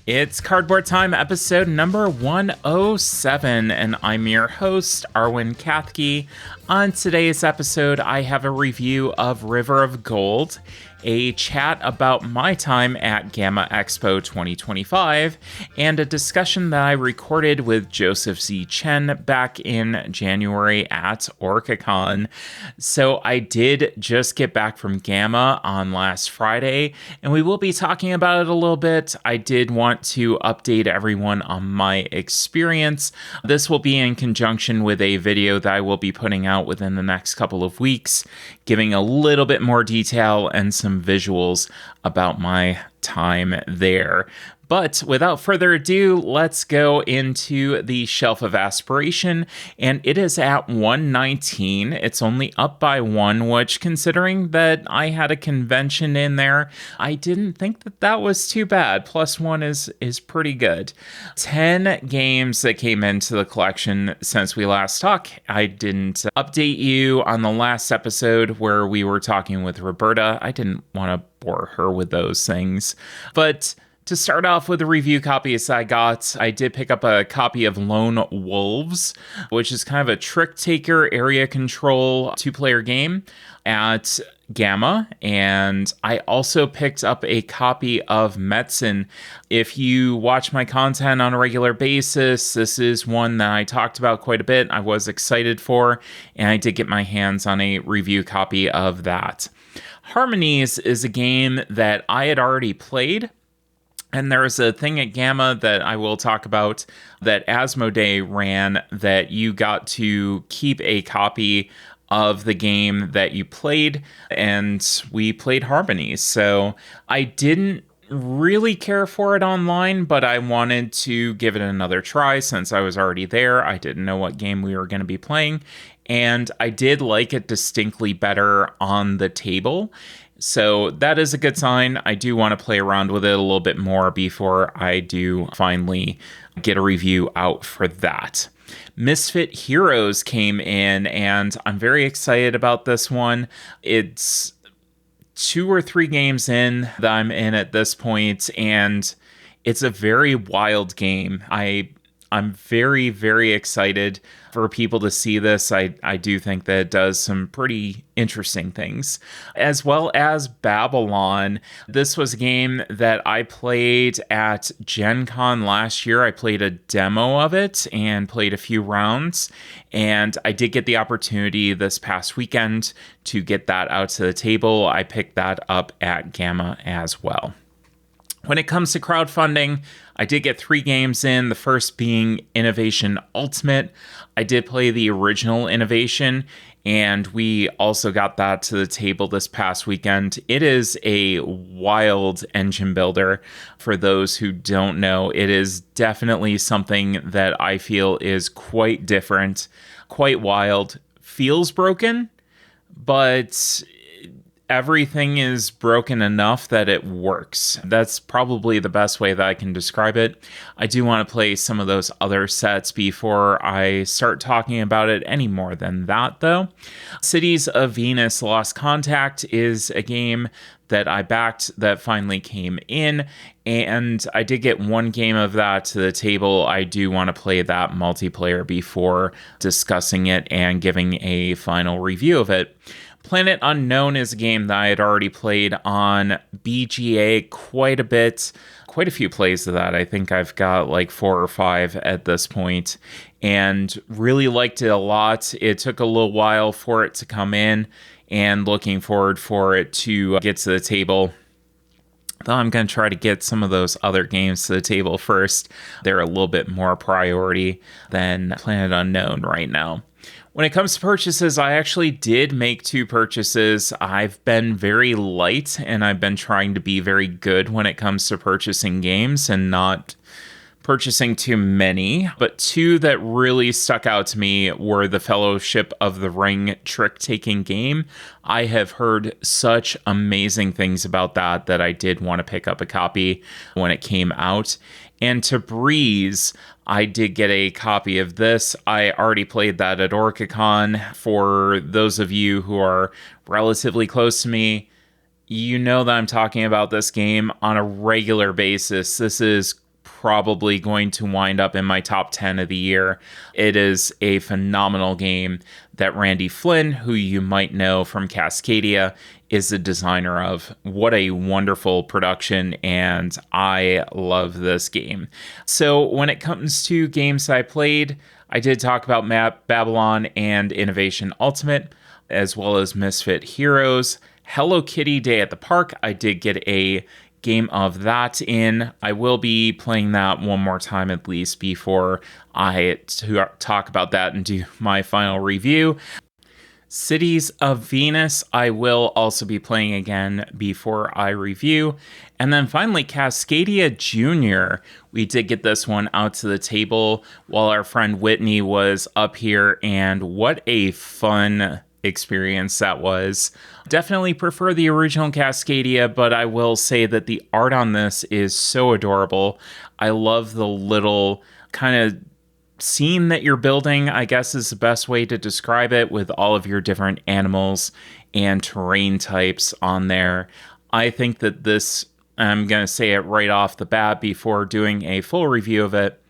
It's Cardboard Time, episode number 107, and I'm your host, Arwen Kathke. On today's episode, I have a review of River of Gold, a chat about my time at GAMA Expo 2025, and a discussion that I recorded with Joseph Z. Chen back in January at OrcaCon. So I did just get back from GAMA on last Friday, and we will be talking about it a little bit. I did want to update everyone on my experience. This will be in conjunction with a video that I will be putting out within the next couple of weeks, giving a little bit more detail and some visuals about my time there. But without further ado, let's go into the Shelf of Aspiration, and it is at 119. It's only up by one, which, considering that I had a convention in there, I didn't think that was too bad. Plus one is pretty good. 10 games that came into the collection since we last talked. I didn't update you on the last episode where we were talking with Roberta. I didn't want to bore her with those things. But to start off with the review copies I got, I did pick up a copy of Lone Wolves, which is kind of a trick taker area control two-player game at GAMA, and I also picked up a copy of Metzen. If you watch my content on a regular basis, this is one that I talked about quite a bit. I was excited for, and I did get my hands on a review copy of that. Harmonies is a game that I had already played. And there's a thing at GAMA that I will talk about that Asmodee ran that you got to keep a copy of the game that you played, and we played Harmonies. So I didn't really care for it online, but I wanted to give it another try since I was already there. I didn't know what game we were going to be playing, and I did like it distinctly better on the table. So that is a good sign. I do want to play around with it a little bit more before I do finally get a review out for that. Misfit Heroes came in, and I'm very excited about this one. It's 2 or 3 games in that I'm in at this point, and it's a very wild game. I'm very, very excited for people to see this. I do think that it does some pretty interesting things. As well as Babylon. This was a game that I played at Gen Con last year. I played a demo of it and played a few rounds. And I did get the opportunity this past weekend to get that out to the table. I picked that up at GAMA as well. When it comes to crowdfunding, I did get 3 games in, the first being Innovation Ultimate. I did play the original Innovation, and we also got that to the table this past weekend. It is a wild engine builder. For those who don't know, it is definitely something that I feel is quite different, quite wild, feels broken, but everything is broken enough that it works. That's probably the best way that I can describe it. I do want to play some of those other sets before I start talking about it any more than that, though. Cities of Venus Lost Contact is a game that I backed that finally came in, and I did get 1 game of that to the table. I do want to play that multiplayer before discussing it and giving a final review of it. Planet Unknown is a game that I had already played on BGA quite a bit, quite a few plays of that. I think I've got like 4 or 5 at this point, and really liked it a lot. It took a little while for it to come in, and looking forward for it to get to the table. Though I'm going to try to get some of those other games to the table first. They're a little bit more priority than Planet Unknown right now. When it comes to purchases, I actually did make 2 purchases. I've been very light, and I've been trying to be very good when it comes to purchasing games and not purchasing too many. But 2 that really stuck out to me were the Fellowship of the Ring trick-taking game. I have heard such amazing things about that I did want to pick up a copy when it came out. And to Breeze, I did get a copy of this. I already played that at OrcaCon. For those of you who are relatively close to me, you know that I'm talking about this game on a regular basis. This is probably going to wind up in my top 10 of the year. It is a phenomenal game that Randy Flynn, who you might know from Cascadia, is the designer of. What a wonderful production, and I love this game. So when it comes to games I played, I did talk about Babylon and Innovation Ultimate, as well as Misfit Heroes. Hello Kitty Day at the Park, I did get a game of that in. I will be playing that one more time at least before I talk about that and do my final review. Cities of Venus, I will also be playing again before I review. And then finally, Cascadia Jr. We did get this one out to the table while our friend Whitney was up here, and what a fun experience that was. Definitely prefer the original Cascadia, but I will say that the art on this is so adorable. I love the little kind of scene that you're building, I guess is the best way to describe it, with all of your different animals and terrain types on there. I think that this, I'm going to say it right off the bat before doing a full review of it,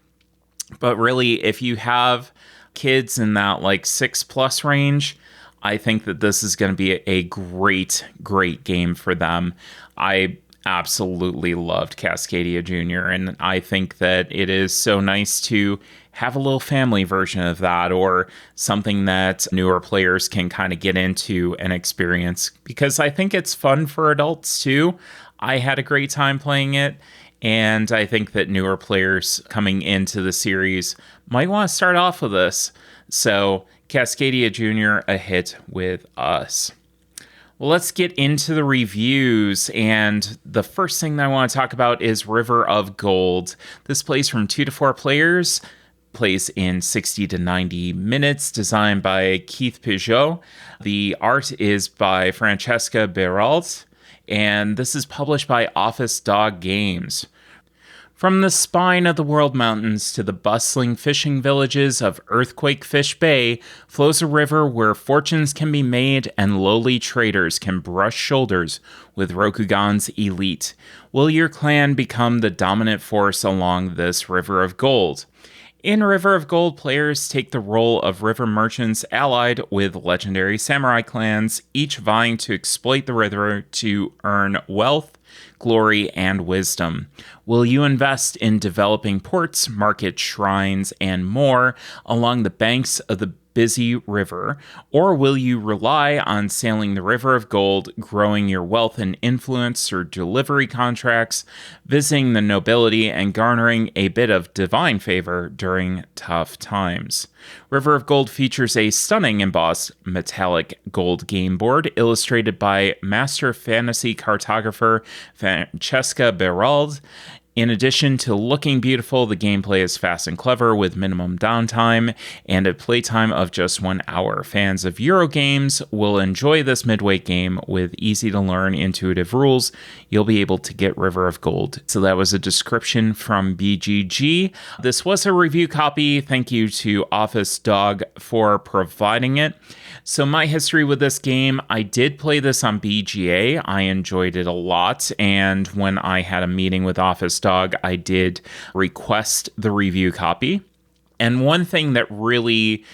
but really, if you have kids in that like 6+ range, I think that this is going to be a great, great game for them. I absolutely loved Cascadia Jr., and I think that it is so nice to have a little family version of that, or something that newer players can kind of get into and experience, because I think it's fun for adults too. I had a great time playing it, and I think that newer players coming into the series might want to start off with this. So Cascadia Jr., a hit with us. Well, let's get into the reviews, and the first thing that I want to talk about is River of Gold. This plays from 2 to 4 players, plays in 60 to 90 minutes, designed by Keith Peugeot. The art is by Francesca Beralt, and this is published by Office Dog Games. From the spine of the World Mountains to the bustling fishing villages of Earthquake Fish Bay flows a river where fortunes can be made and lowly traders can brush shoulders with Rokugan's elite. Will your clan become the dominant force along this river of gold? In River of Gold, players take the role of river merchants allied with legendary samurai clans, each vying to exploit the river to earn wealth, glory, and wisdom. Will you invest in developing ports, market shrines, and more along the banks of the busy river, or will you rely on sailing the River of Gold, growing your wealth and influence through delivery contracts, visiting the nobility, and garnering a bit of divine favor during tough times? River of Gold features a stunning embossed metallic gold game board illustrated by master fantasy cartographer Francesca Berald. In addition to looking beautiful, the gameplay is fast and clever with minimum downtime and a playtime of just 1 hour. Fans of Euro games will enjoy this midweight game with easy-to-learn intuitive rules. You'll be able to get River of Gold. So that was a description from BGG. This was a review copy. Thank you to Office Dog for providing it. So my history with this game, I did play this on BGA. I enjoyed it a lot, and when I had a meeting with Office Dog, I did request the review copy. And one thing that really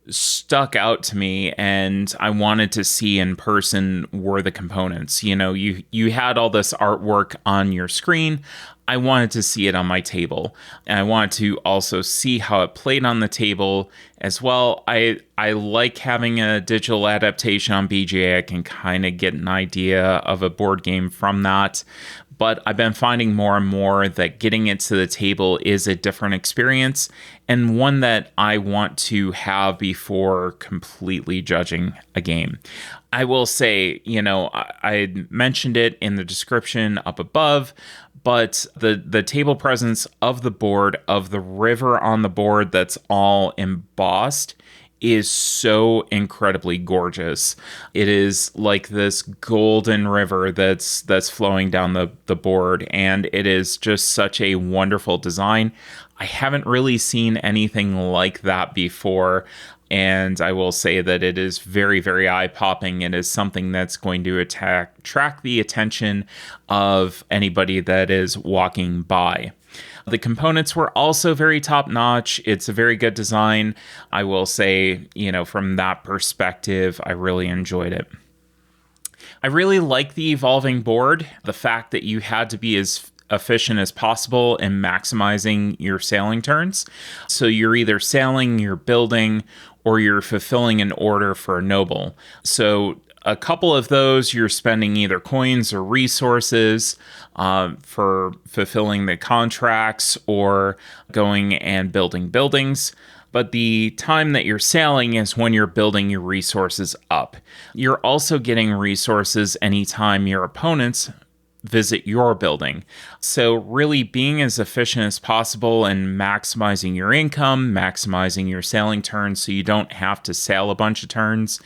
stuck out to me and I wanted to see in person were the components. You know, you had all this artwork on your screen. I wanted to see it on my table, and I wanted to also see how it played on the table as well. I like having a digital adaptation on BGA. I can kind of get an idea of a board game from that, but I've been finding more and more that getting it to the table is a different experience, and one that I want to have before completely judging a game. I will say, you know, I mentioned it in the description up above, but the table presence of the board, of the river on the board that's all embossed, is so incredibly gorgeous. It is like this golden river that's flowing down the board, and it is just such a wonderful design. I haven't really seen anything like that before, and I will say that it is very, very eye-popping. It is something that's going to attract the attention of anybody that is walking by. The components were also very top notch. It's a very good design. I will say, from that perspective, I really enjoyed it. I really like the evolving board. The fact that you had to be as efficient as possible in maximizing your sailing turns. So you're either sailing, you're building, or you're fulfilling an order for a noble. So a couple of those, you're spending either coins or resources for fulfilling the contracts or going and building buildings. But the time that you're sailing is when you're building your resources up. You're also getting resources anytime your opponents visit your building. So really being as efficient as possible and maximizing your income, maximizing your sailing turns so you don't have to sail a bunch of turns,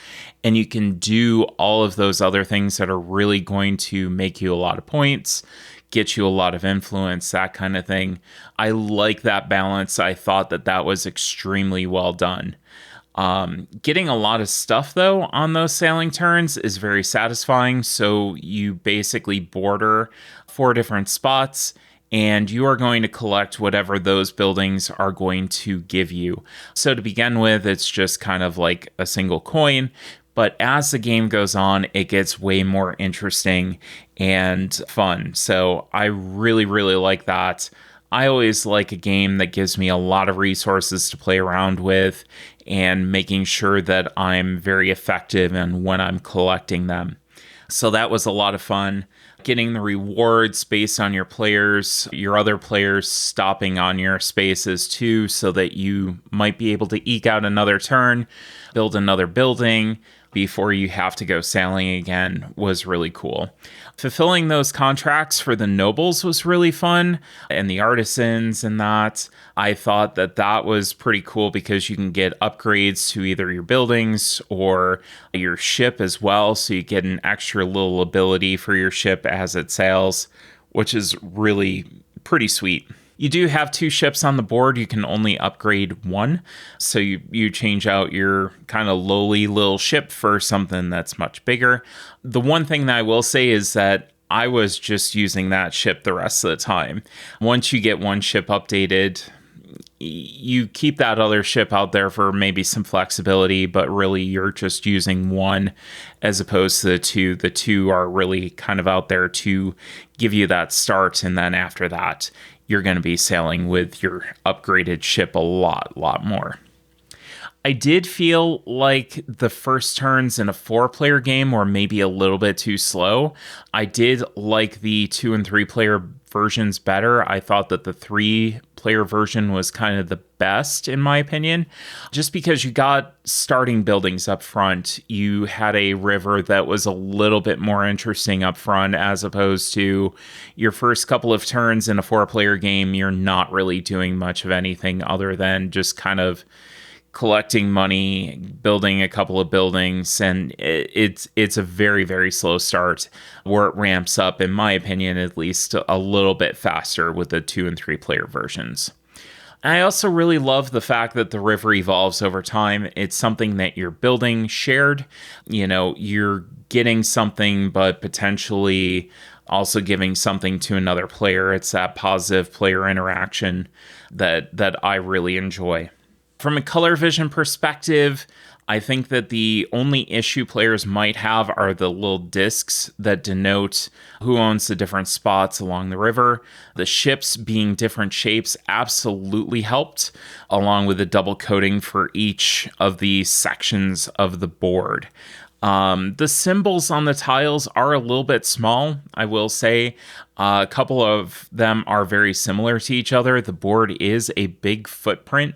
and you can do all of those other things that are really going to make you a lot of points, get you a lot of influence, that kind of thing. I like that balance. I thought that was extremely well done. Getting a lot of stuff, though, on those sailing turns is very satisfying. So you basically border 4 different spots, and you are going to collect whatever those buildings are going to give you. So to begin with, it's just kind of like a single coin. But as the game goes on, it gets way more interesting and fun. So I really, really like that. I always like a game that gives me a lot of resources to play around with and making sure that I'm very effective in when I'm collecting them. So that was a lot of fun. Getting the rewards based on your other players stopping on your spaces too, so that you might be able to eke out another turn, build another building before you have to go sailing again was really cool. Fulfilling those contracts for the nobles was really fun, and the artisans and that. I thought that was pretty cool because you can get upgrades to either your buildings or your ship as well, so you get an extra little ability for your ship as it sails, which is really pretty sweet. You do have 2 ships on the board. You can only upgrade 1. So you change out your kind of lowly little ship for something that's much bigger. The one thing that I will say is that I was just using that ship the rest of the time. Once you get 1 ship updated, you keep that other ship out there for maybe some flexibility, but really you're just using 1 as opposed to the 2. The 2 are really kind of out there to give you that start, and then after that, you're going to be sailing with your upgraded ship a lot more. I did feel like the first turns in a 4-player game were maybe a little bit too slow. I did like the 2 and 3-player versions better. I thought that the 3-player version was kind of the best, in my opinion, just because you got starting buildings up front. You had a river that was a little bit more interesting up front, as opposed to your first couple of turns in a 4-player game. You're not really doing much of anything other than just kind of collecting money, building a couple of buildings, and it's a very, very slow start where it ramps up, in my opinion, at least a little bit faster with the 2 and 3-player versions. I also really love the fact that the river evolves over time. It's something that you're building shared. You're getting something, but potentially also giving something to another player. It's that positive player interaction that I really enjoy. From a color vision perspective, I think that the only issue players might have are the little discs that denote who owns the different spots along the river. The ships being different shapes absolutely helped, along with the double coating for each of the sections of the board. The symbols on the tiles are a little bit small, I will say. A couple of them are very similar to each other. The board is a big footprint.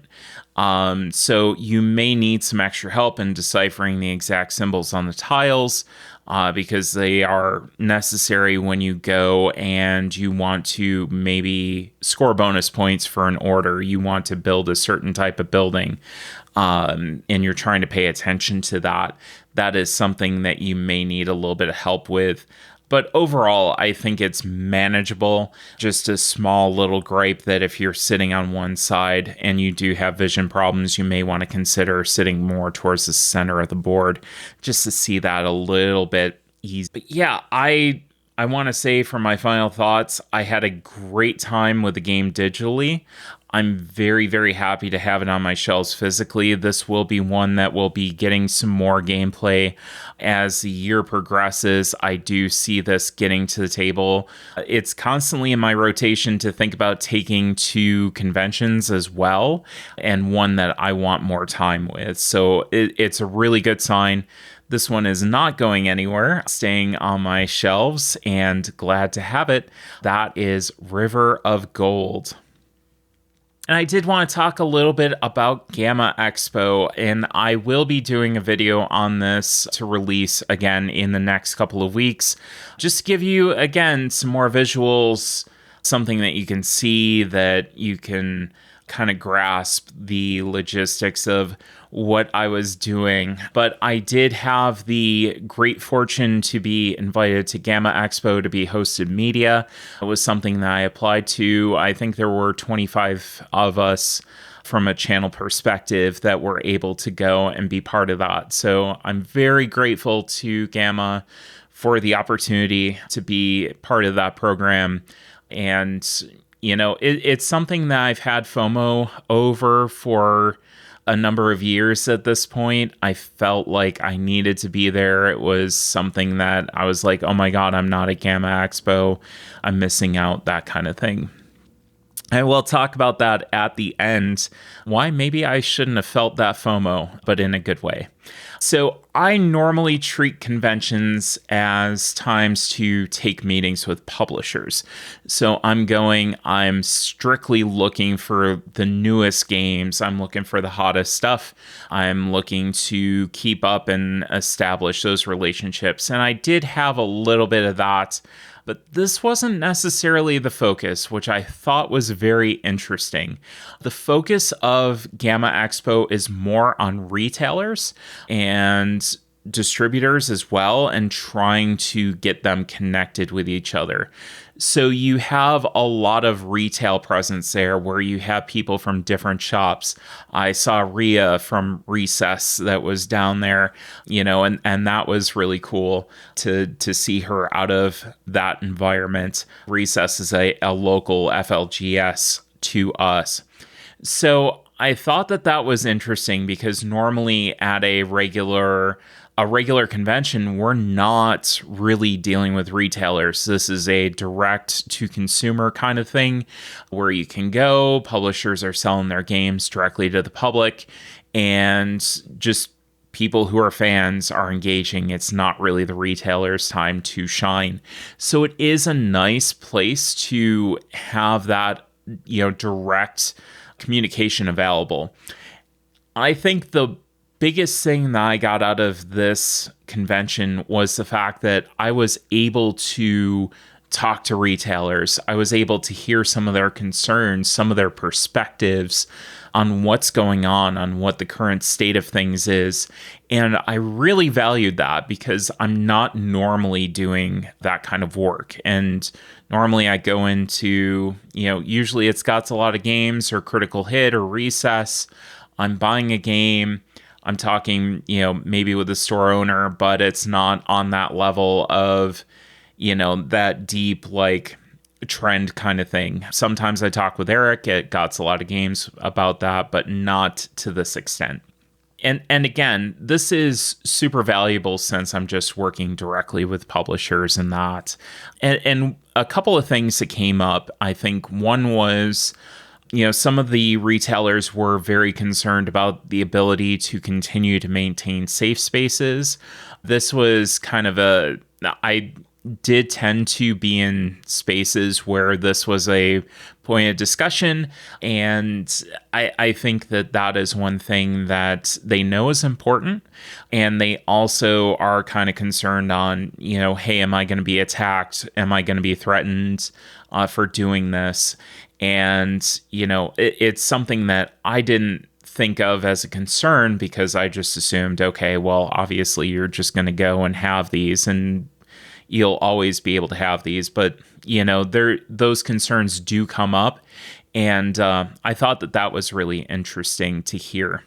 So you may need some extra help in deciphering the exact symbols on the tiles, because they are necessary when you go and you want to maybe score bonus points for an order. You want to build a certain type of building, and you're trying to pay attention to that. That is something that you may need a little bit of help with. But overall, I think it's manageable. Just a small little gripe that if you're sitting on one side and you do have vision problems, you may want to consider sitting more towards the center of the board just to see that a little bit easy. But yeah, I I want to say for my final thoughts, I had a great time with the game digitally. I'm very, very happy to have it on my shelves physically. This will be one that will be getting some more gameplay as the year progresses. I do see this getting to the table. It's constantly in my rotation to think about taking to conventions as well, and one that I want more time with. So it's a really good sign. This one is not going anywhere, staying on my shelves, and glad to have it. That is River of Gold. And I did want to talk a little bit about GAMA Expo, and I will be doing a video on this to release again in the next couple of weeks. Just to give you, again, some more visuals, something that you can see, that you can kind of grasp the logistics of what I was doing. But I did have the great fortune to be invited to GAMA Expo to be hosted media. It was something that I applied to. I think there were 25 of us from a channel perspective that were able to go and be part of that. So I'm very grateful to GAMA for the opportunity to be part of that program. And it's something that I've had FOMO over for a number of years at this point. I felt like I needed to be there. It was something that I was like, oh my God, I'm not at GAMA Expo. I'm missing out, that kind of thing. And we'll talk about that at the end, why maybe I shouldn't have felt that FOMO, but in a good way. So I normally treat conventions as times to take meetings with publishers. So I'm strictly looking for the newest games. I'm looking for the hottest stuff. I'm looking to keep up and establish those relationships. And I did have a little bit of that, but this wasn't necessarily the focus, which I thought was very interesting. The focus of GAMA Expo is more on retailers and distributors as well, and trying to get them connected with each other. So you have a lot of retail presence there where you have people from different shops. I saw Rhea from Recess that was down there, and that was really cool to see her out of that environment. Recess is a local FLGS to us. So I thought that was interesting because normally at a regular convention, we're not really dealing with retailers. This is a direct to consumer kind of thing where you can go, publishers are selling their games directly to the public, and just people who are fans are engaging. It's not really the retailer's time to shine. So it is a nice place to have that, direct communication available. I think the biggest thing that I got out of this convention was the fact that I was able to talk to retailers. I was able to hear some of their concerns, some of their perspectives on what's going on what the current state of things is. And I really valued that because I'm not normally doing that kind of work. And normally I go into, usually it's got a lot of games or Critical Hit or Recess. I'm buying a game. I'm talking, maybe with the store owner, but it's not on that level of, that deep, trend kind of thing. Sometimes I talk with Eric at Got a lot of games about that, but not to this extent. And again, this is super valuable since I'm just working directly with publishers and that. And a couple of things that came up, I think one was, some of the retailers were very concerned about the ability to continue to maintain safe spaces. This was kind of I did tend to be in spaces where this was a point of discussion. And I think that is one thing that they know is important. And they also are kind of concerned on, hey, am I going to be attacked? Am I going to be threatened for doing this? And, it's something that I didn't think of as a concern because I just assumed, okay, well, obviously you're just going to go and have these and you'll always be able to have these. But, those concerns do come up. And I thought that was really interesting to hear.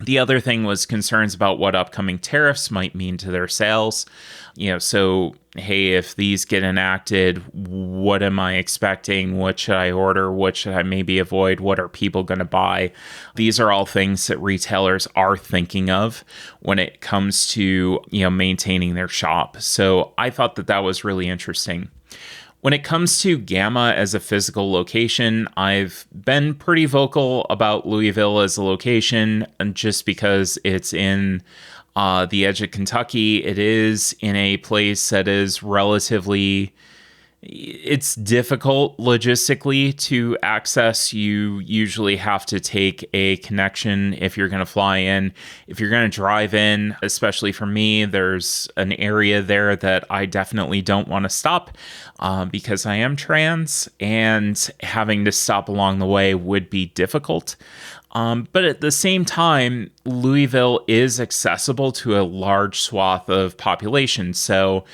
The other thing was concerns about what upcoming tariffs might mean to their sales. So, hey, if these get enacted, what am I expecting? What should I order? What should I maybe avoid? What are people going to buy? These are all things that retailers are thinking of when it comes to, maintaining their shop. So I thought that was really interesting. When it comes to GAMA as a physical location, I've been pretty vocal about Louisville as a location, and just because it's in the edge of Kentucky. It is in a place that is it's difficult logistically to access. You usually have to take a connection if you're going to fly in. If you're going to drive in, especially for me, there's an area there that I definitely don't want to stop because I am trans, and having to stop along the way would be difficult. But at the same time, Louisville is accessible to a large swath of population. So,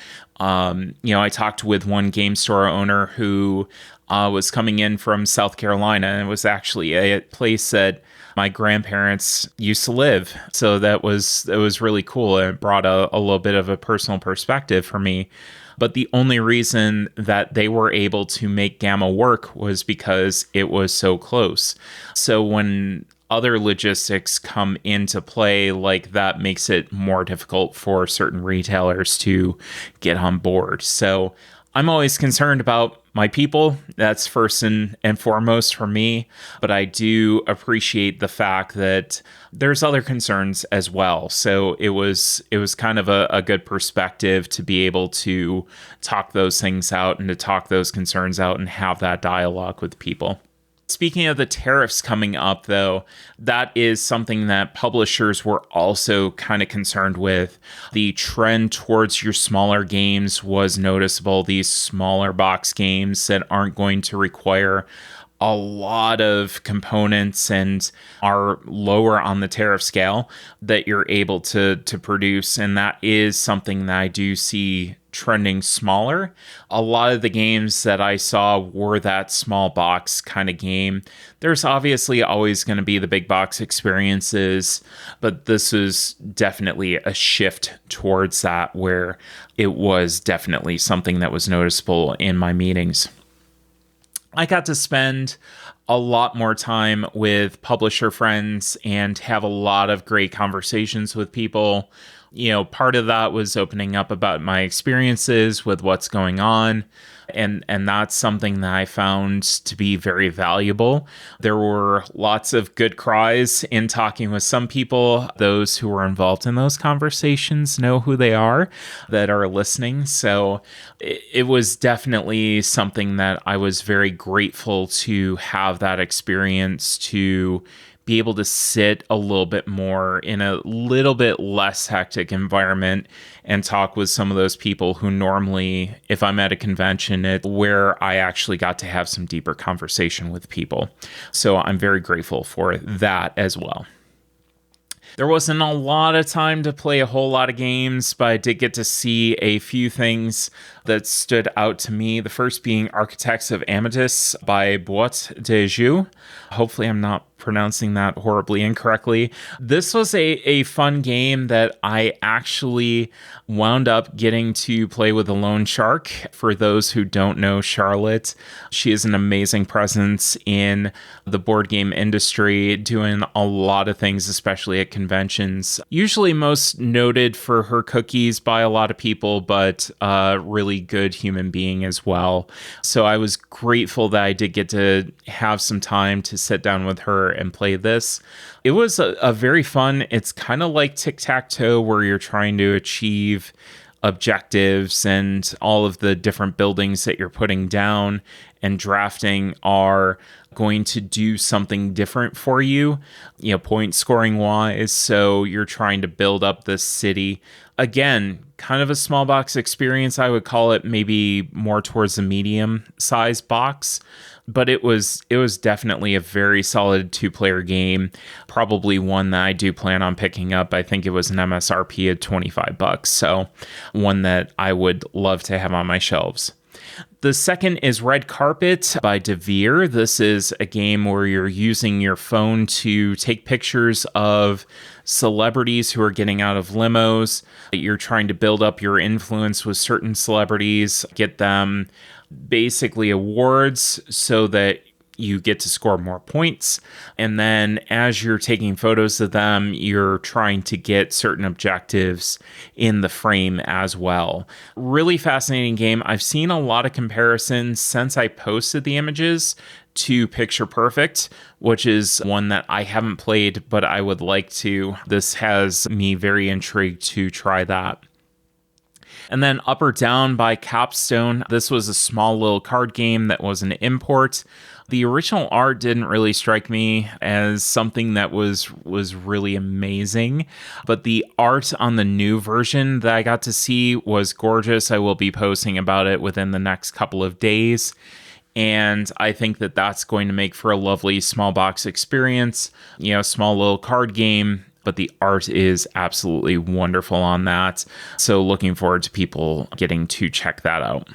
I talked with one game store owner who was coming in from South Carolina, and it was actually a place that my grandparents used to live. So it was really cool. It brought a little bit of a personal perspective for me. But the only reason that they were able to make GAMA work was because it was so close. So when other logistics come into play, like that makes it more difficult for certain retailers to get on board. So I'm always concerned about my people. That's first and foremost for me. But I do appreciate the fact that there's other concerns as well. So it was kind of a good perspective to be able to talk those things out and to talk those concerns out and have that dialogue with people. Speaking of the tariffs coming up, though, that is something that publishers were also kind of concerned with. The trend towards your smaller games was noticeable. These smaller box games that aren't going to require a lot of components and are lower on the tariff scale that you're able to produce. And that is something that I do see trending smaller. A lot of the games that I saw were that small box kind of game. There's obviously always going to be the big box experiences, but this is definitely a shift towards that, where it was definitely something that was noticeable in my meetings. I got to spend a lot more time with publisher friends and have a lot of great conversations with people. Part of that was opening up about my experiences with what's going on. And that's something that I found to be very valuable. There were lots of good cries in talking with some people. Those who were involved in those conversations know who they are that are listening. So it was definitely something that I was very grateful to have that experience, to be able to sit a little bit more in a little bit less hectic environment and talk with some of those people who normally, if I'm at a convention, where I actually got to have some deeper conversation with people. So I'm very grateful for that as well. There wasn't a lot of time to play a whole lot of games, but I did get to see a few things that stood out to me. The first being Architects of Amatis by Boîte de Jeux. Hopefully I'm not pronouncing that horribly incorrectly. This was a fun game that I actually wound up getting to play with a loan shark. For those who don't know Charlotte, she is an amazing presence in the board game industry, doing a lot of things, especially at conventions. Usually most noted for her cookies by a lot of people, but really good human being as well. So I was grateful that I did get to have some time to sit down with her and play this. It was a very fun, it's kind of like tic-tac-toe, where you're trying to achieve objectives, and all of the different buildings that you're putting down and drafting are going to do something different for you, point scoring wise. So you're trying to build up this city. Again, kind of a small box experience. I would call it maybe more towards a medium size box, but it was definitely a very solid 2-player game. Probably one that I do plan on picking up. I think it was an MSRP of $25. So one that I would love to have on my shelves. The second is Red Carpet by Devere. This is a game where you're using your phone to take pictures of celebrities who are getting out of limos. You're trying to build up your influence with certain celebrities, get them basically awards so that you get to score more points. And then as you're taking photos of them, you're trying to get certain objectives in the frame as well. Really fascinating game. I've seen a lot of comparisons since I posted the images to Picture Perfect, which is one that I haven't played, but I would like to. This has me very intrigued to try that. And then Up or Down by Capstone. This was a small little card game that was an import. The original art didn't really strike me as something that was really amazing, but the art on the new version that I got to see was gorgeous. I will be posting about it within the next couple of days, and I think that that's going to make for a lovely small box experience, small little card game, but the art is absolutely wonderful on that. So looking forward to people getting to check that out.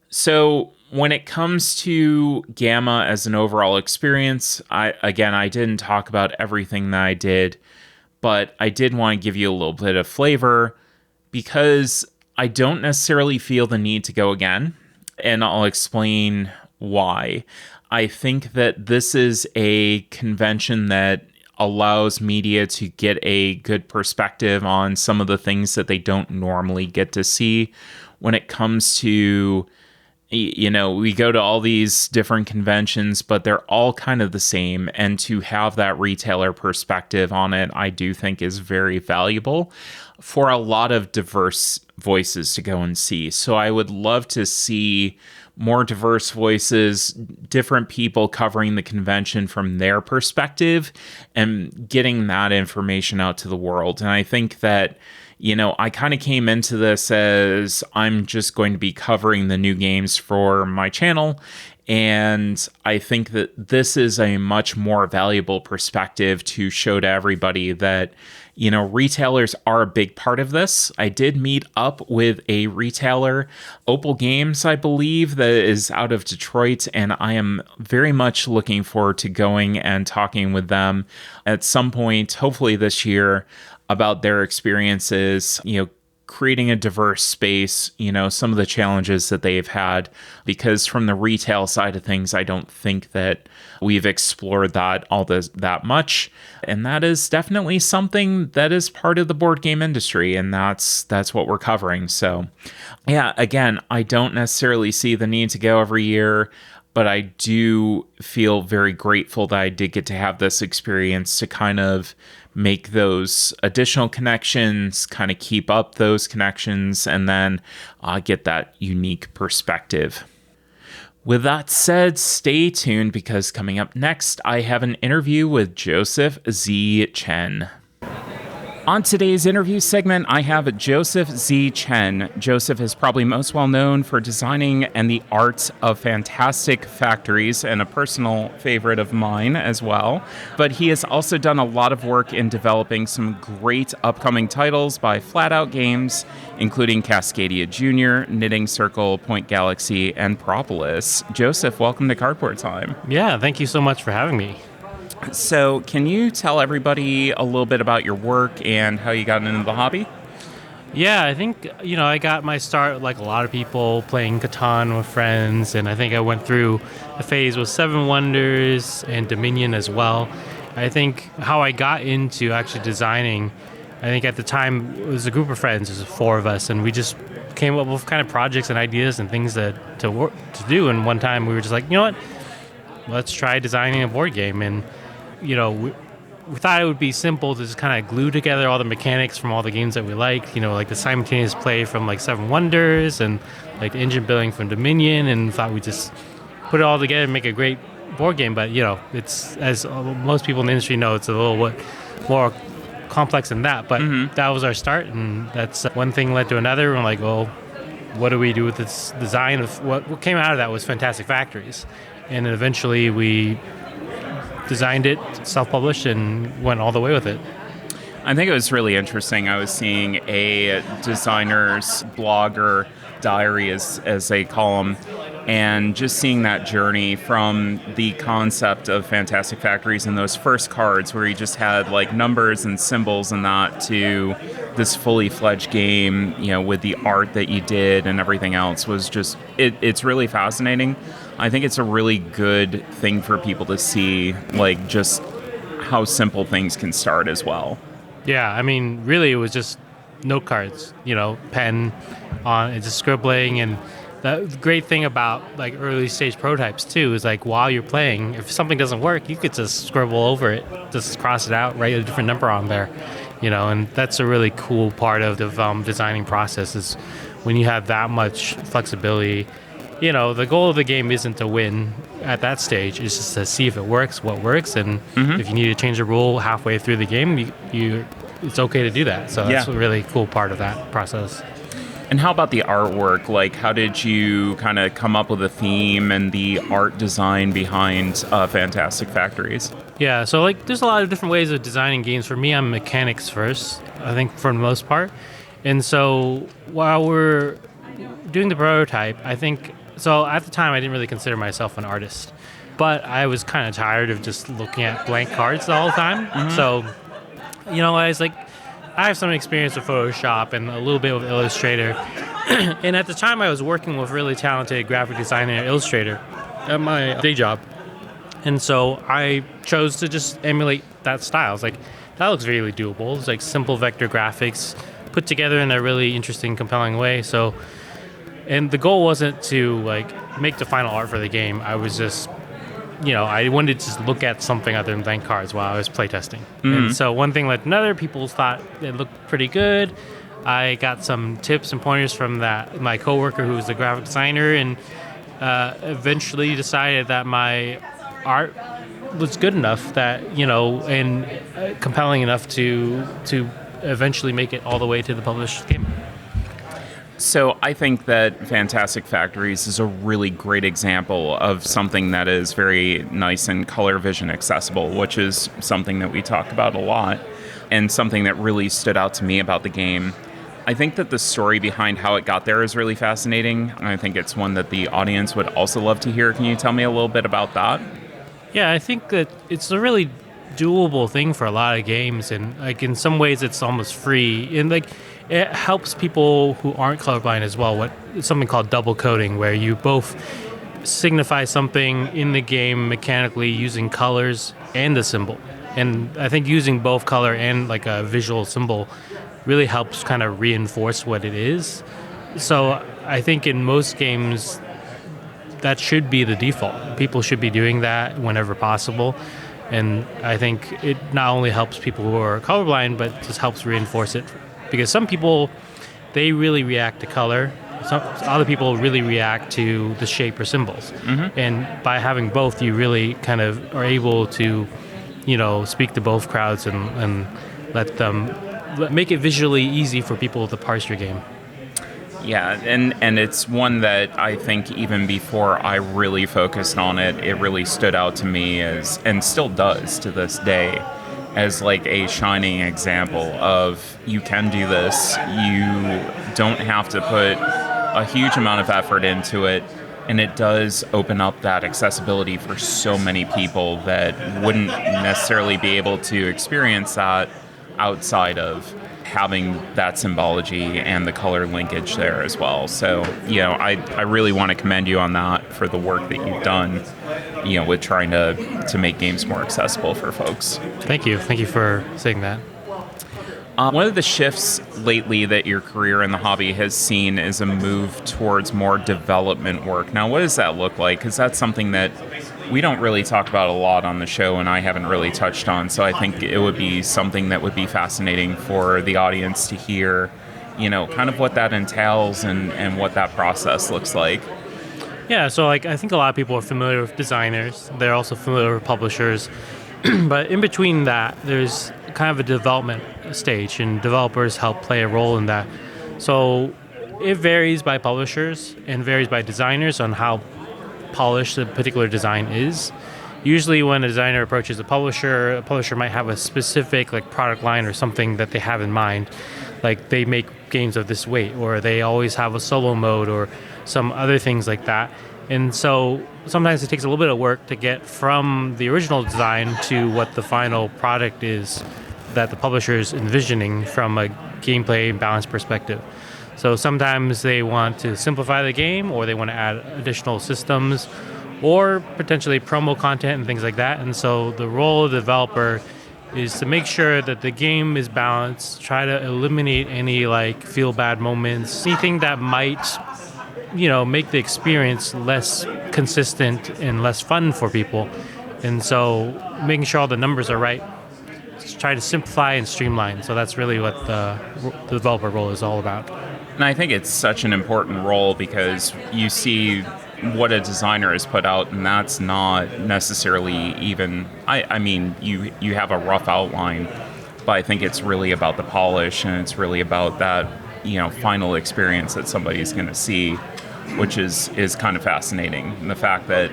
So when it comes to GAMA as an overall experience, I didn't talk about everything that I did, but I did want to give you a little bit of flavor because I don't necessarily feel the need to go again, and I'll explain why. I think that this is a convention that allows media to get a good perspective on some of the things that they don't normally get to see when it comes to, we go to all these different conventions, but they're all kind of the same. And to have that retailer perspective on it, I do think is very valuable for a lot of diverse voices to go and see. So I would love to see more diverse voices, different people covering the convention from their perspective and getting that information out to the world. And I think that, I kind of came into this as I'm just going to be covering the new games for my channel. And I think that this is a much more valuable perspective to show to everybody that, retailers are a big part of this. I did meet up with a retailer, Opal Games, I believe, that is out of Detroit, and I am very much looking forward to going and talking with them at some point, hopefully this year, about their experiences, creating a diverse space, some of the challenges that they've had, because from the retail side of things, I don't think that we've explored that much. And that is definitely something that is part of the board game industry. And that's what we're covering. So yeah, again, I don't necessarily see the need to go every year, but I do feel very grateful that I did get to have this experience to kind of make those additional connections, kind of keep up those connections, and then get that unique perspective. With that said, stay tuned because coming up next, I have an interview with Joseph Z. Chen. On today's interview segment, I have Joseph Z. Chen. Joseph is probably most well known for designing and the art of fantastic factories, and a personal favorite of mine as well. But he has also done a lot of work in developing some great upcoming titles by Flat Out Games, including Cascadia Jr., Knitting Circle, Point Galaxy, and Propolis. Joseph, welcome to Cardboard Time. Yeah, thank you so much for having me. So can you tell everybody a little bit about your work and how you got into the hobby? Yeah, I think, I got my start, like a lot of people, playing Catan with friends, and I think I went through a phase with Seven Wonders and Dominion as well. I think how I got into actually designing, I think at the time it was a group of friends, it was 4 of us, and we just came up with kind of projects and ideas and things to do, and one time we were just like, you know what, let's try designing a board game. And we thought it would be simple to just kind of glue together all the mechanics from all the games that we liked, like the simultaneous play from like Seven Wonders and like the engine building from Dominion, and thought we'd just put it all together and make a great board game. But, it's, as most people in the industry know, it's a little bit more complex than that. But that was our start, and that's one thing led to another. We're like, well, what do we do with this design? What came out of that was Fantastic Factories. And then eventually we designed it, self-published, and went all the way with it. I think it was really interesting. I was seeing a designer's blog or diary, as they call them, and just seeing that journey from the concept of Fantastic Factories and those first cards where you just had like numbers and symbols and that to this fully fledged game, with the art that you did and everything else was just, it's really fascinating. I think it's a really good thing for people to see, like just how simple things can start as well. Yeah, I mean, really, it was just note cards, pen on, it's just scribbling. And the great thing about like early stage prototypes too is like while you're playing, if something doesn't work, you could just scribble over it, just cross it out, write a different number on there, and that's a really cool part of the designing process is when you have that much flexibility. The goal of the game isn't to win at that stage. It's just to see if it works, what works, and if you need to change a rule halfway through the game, it's okay to do that. So that's a really cool part of that process. And how about the artwork? Like, how did you kind of come up with a theme and the art design behind Fantastic Factories? Yeah, so like there's a lot of different ways of designing games. For me, I'm mechanics first, I think, for the most part. And so while we're doing the prototype, so at the time, I didn't really consider myself an artist, but I was kind of tired of just looking at blank cards the whole time. So, I was like, I have some experience with Photoshop and a little bit with Illustrator. And at the time, I was working with really talented graphic designer and illustrator at my day job. And so I chose to just emulate that style. It's like, that looks really doable. It's like simple vector graphics put together in a really interesting, compelling way. So, and the goal wasn't to like make the final art for the game. I was just, I wanted to just look at something other than blank cards while I was playtesting. And so one thing led to another. People thought it looked pretty good. I got some tips and pointers from my coworker who was the graphic designer, and eventually decided that my art was good enough that, and compelling enough to eventually make it all the way to the published game. So I think that Fantastic Factories is a really great example of something that is very nice and color vision accessible, which is something that we talk about a lot and something that really stood out to me about the game. I think that the story behind how it got there is really fascinating. And I think it's one that the audience would also love to hear. Can you tell me a little bit about that? Yeah, I think that it's a really doable thing for a lot of games, and like in some ways it's almost free, and like it helps people who aren't colorblind as well. Something called double coding, where you both signify something in the game mechanically using colors and a symbol. And I think using both color and like a visual symbol really helps kind of reinforce what it is. So I think in most games that should be the default. People should be doing that whenever possible. And I think it not only helps people who are colorblind, but just helps reinforce it. Because some people, they really react to color. Some other people really react to the shape or symbols. And by having both, you really kind of are able to, speak to both crowds and let them make it visually easy for people to parse your game. Yeah, and it's one that I think even before I really focused on it, it really stood out to me as, and still does to this day, as like a shining example of you can do this. You don't have to put a huge amount of effort into it, and it does open up that accessibility for so many people that wouldn't necessarily be able to experience that outside of having that symbology and the color linkage there as well. So, I really want to commend you on that for the work that you've done, with trying to make games more accessible for folks. Thank you. Thank you for saying that. One of the shifts lately that your career in the hobby has seen is a move towards more development work. Now, what does that look like? Because that's something that we don't really talk about a lot on the show, and I haven't really touched on. So I think it would be something that would be fascinating for the audience to hear, kind of what that entails and what that process looks like. Yeah, so I think a lot of people are familiar with designers. They're also familiar with publishers. But in between that, there's kind of a development stage, and developers help play a role in that. So it varies by publishers and varies by designers on how polished a particular design is. Usually when a designer approaches a publisher might have a specific product line or something that they have in mind. Like they make games of this weight, or they always have a solo mode or some other things like that. And so sometimes it takes a little bit of work to get from the original design to what the final product is that the publisher is envisioning from a gameplay and balance perspective. So sometimes they want to simplify the game, or they want to add additional systems, or potentially promo content and things like that. And so the role of the developer is to make sure that the game is balanced, try to eliminate any like feel bad moments, anything that might, make the experience less consistent and less fun for people. And so making sure all the numbers are right, try to simplify and streamline. So that's really what the developer role is all about. And I think it's such an important role because you see what a designer has put out, and that's not necessarily even, I mean, you have a rough outline, but I think it's really about the polish, and it's really about that, final experience that somebody's going to see, which is kind of fascinating. And the fact that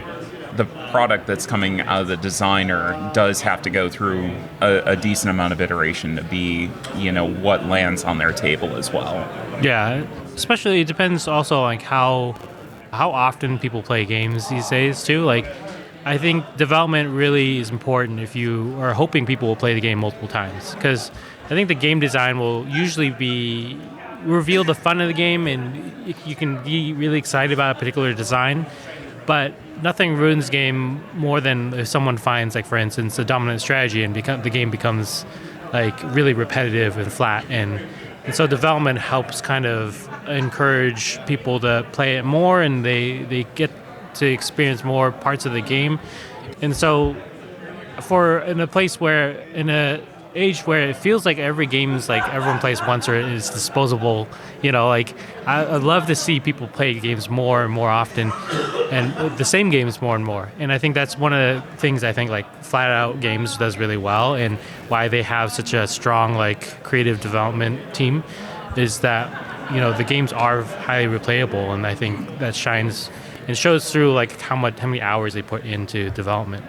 the product that's coming out of the designer does have to go through a decent amount of iteration to be, what lands on their table as well. Yeah, especially it depends also like how often people play games these days too. Like, I think development really is important if you are hoping people will play the game multiple times, because I think the game design will usually reveal the fun of the game, and you can be really excited about a particular design, but nothing ruins game more than if someone finds, like, for instance, a dominant strategy and the game becomes like really repetitive and flat, and so development helps kind of encourage people to play it more, and they get to experience more parts of the game. And so in a age where it feels like every game is like everyone plays once or is disposable, I love to see people play games more and more often, and the same games more and more. And I think that's one of the things I think like Flat Out Games does really well, and why they have such a strong like creative development team, is that the games are highly replayable, and I think that shines and shows through like how many hours they put into development.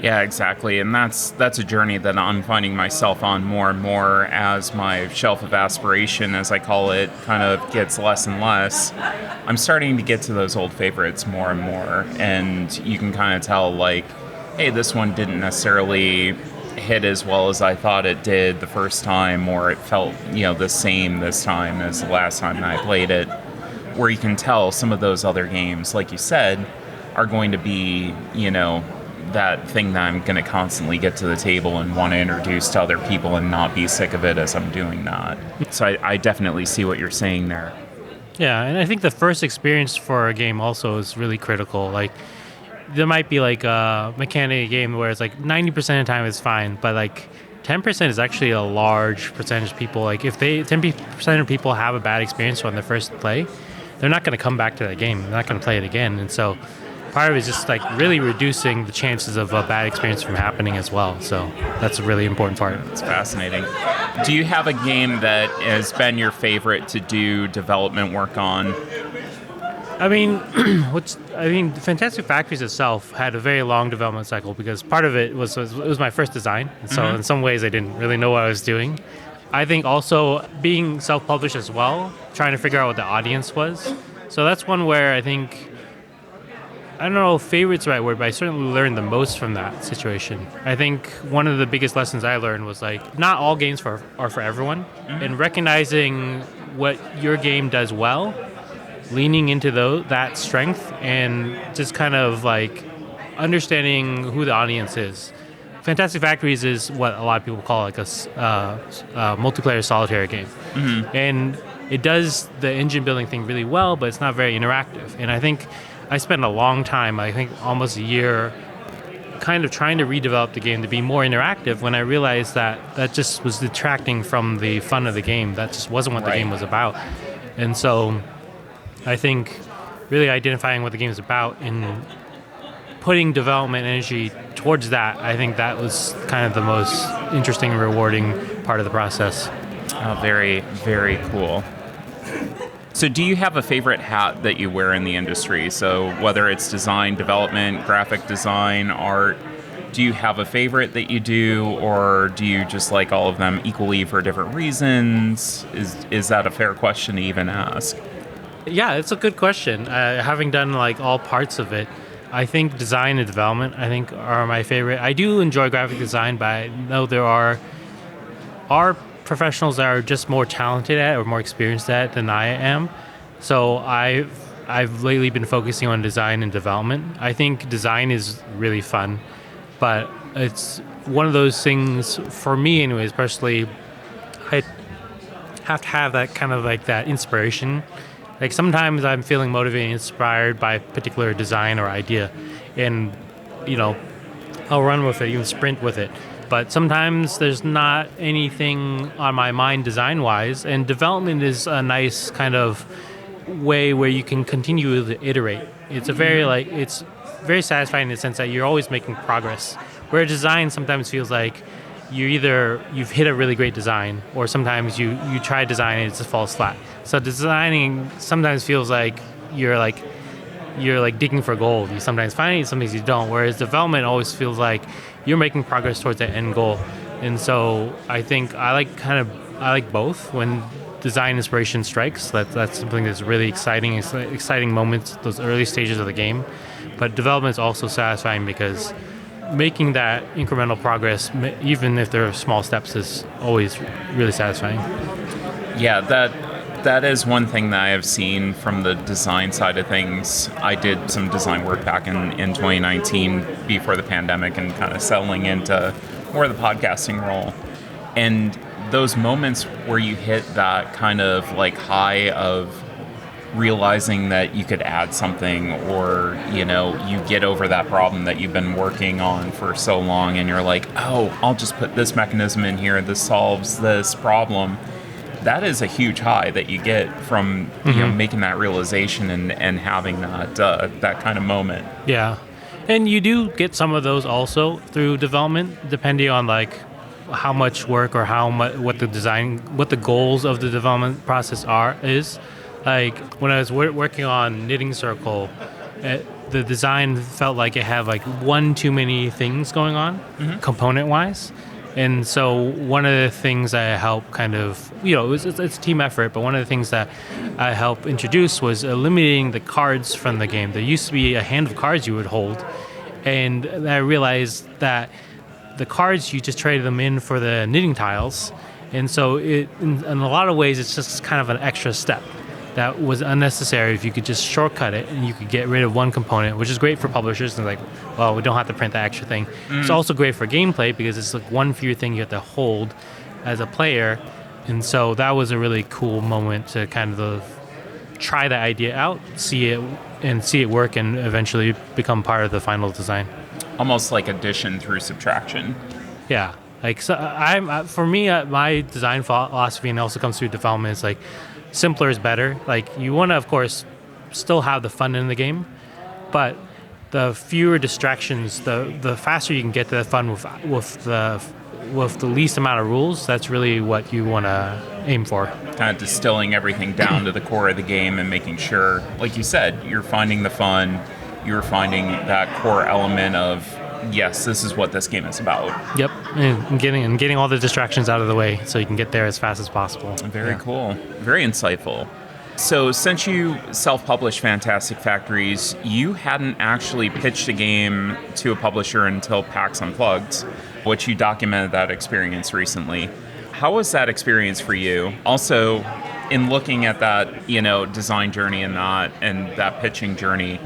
Yeah, exactly. And that's a journey that I'm finding myself on more and more as my shelf of aspiration, as I call it, kind of gets less and less. I'm starting to get to those old favorites more and more. And you can kind of tell, like, hey, this one didn't necessarily hit as well as I thought it did the first time, or it felt, the same this time as the last time that I played it. Where you can tell some of those other games, like you said, are going to be, that thing that I'm going to constantly get to the table and want to introduce to other people and not be sick of it as I'm doing that. So I definitely see what you're saying there. Yeah, and I think the first experience for a game also is really critical. Like, there might be like a mechanic game where it's like 90% of the time it's fine, but like 10% is actually a large percentage of people. Like, if 10% of people have a bad experience on their first play, they're not going to come back to that game. They're not going to play it again. And so part of it is just like really reducing the chances of a bad experience from happening as well. So that's a really important part. It's fascinating. Do you have a game that has been your favorite to do development work on? I mean, Fantastic Factories itself had a very long development cycle, because part of it was my first design. And so in some ways I didn't really know what I was doing. I think also being self-published as well, trying to figure out what the audience was. So that's one where I think, I don't know if favorite's the right word, but I certainly learned the most from that situation. I think one of the biggest lessons I learned was like, not all games are for everyone, and recognizing what your game does well, leaning into that strength, and just kind of like understanding who the audience is. Fantastic Factories is what a lot of people call like a multiplayer solitaire game. And it does the engine building thing really well, but it's not very interactive. And I think I spent a long time, I think almost a year, kind of trying to redevelop the game to be more interactive, when I realized that just was detracting from the fun of the game. That just wasn't what the game was about. And so I think really identifying what the game is about and putting development energy towards that, I think that was kind of the most interesting and rewarding part of the process. Oh, very, very cool. So do you have a favorite hat that you wear in the industry? So whether it's design, development, graphic design, art, do you have a favorite that you do, or do you just like all of them equally for different reasons? Is that a fair question to even ask? Yeah, it's a good question. Having done like all parts of it, I think design and development are my favorite. I do enjoy graphic design, but I know there are professionals that are just more talented at or more experienced at than I am. So I've lately been focusing on design and development. I think design is really fun, but it's one of those things for me anyways, personally. I have to have that kind of like that inspiration. Like sometimes I'm feeling motivated and inspired by a particular design or idea, and I'll run with it, even sprint with it. But sometimes there's not anything on my mind design-wise, and development is a nice kind of way where you can continue to iterate. It's it's very satisfying in the sense that you're always making progress. Where design sometimes feels like you've hit a really great design, or sometimes you try design and it just falls flat. So designing sometimes feels like you're digging for gold. You sometimes find it, sometimes you don't. Whereas development always feels like you're making progress towards that end goal. And so I think I like both. When design inspiration strikes, that's something that's really exciting. It's exciting moments, those early stages of the game. But development is also satisfying because making that incremental progress, even if there are small steps, is always really satisfying. Yeah, that is one thing that I have seen from the design side of things. I did some design work back in 2019 before the pandemic and kind of settling into more of the podcasting role. And those moments where you hit that kind of like high of realizing that you could add something, or you get over that problem that you've been working on for so long, and you're like, oh, I'll just put this mechanism in here, this solves this problem. That is a huge high that you get from making that realization and having that kind of moment. Yeah, and you do get some of those also through development, depending on like how much work or what the goals of the development process is. Like when I was working on Knitting Circle, the design felt like it had like one too many things going on, component-wise. And so one of the things I helped kind of, it's a team effort, but one of the things that I helped introduce was eliminating the cards from the game. There used to be a hand of cards you would hold, and I realized that the cards, you just traded them in for the knitting tiles. And so in a lot of ways, it's just kind of an extra step that was unnecessary if you could just shortcut it and you could get rid of one component, which is great for publishers. And like, well, we don't have to print that extra thing. It's also great for gameplay because it's like one fewer thing you have to hold as a player. And so that was a really cool moment to kind of try the idea out, see it work, and eventually become part of the final design. Almost like addition through subtraction. Yeah. Like, so for me, my design philosophy, and it also comes through development, is like, simpler is better. Like, you want to, of course, still have the fun in the game, but the fewer distractions, the faster you can get to the fun with the least amount of rules. That's really what you want to aim for. Kind of distilling everything down to the core of the game and making sure, like you said, you're finding the fun, you're finding that core element of, yes, this is what this game is about. Yep, and getting all the distractions out of the way so you can get there as fast as possible. Very cool. Very insightful. So since you self-published Fantastic Factories, you hadn't actually pitched a game to a publisher until PAX Unplugged, which you documented that experience recently. How was that experience for you? Also, in looking at that, design journey and that pitching journey,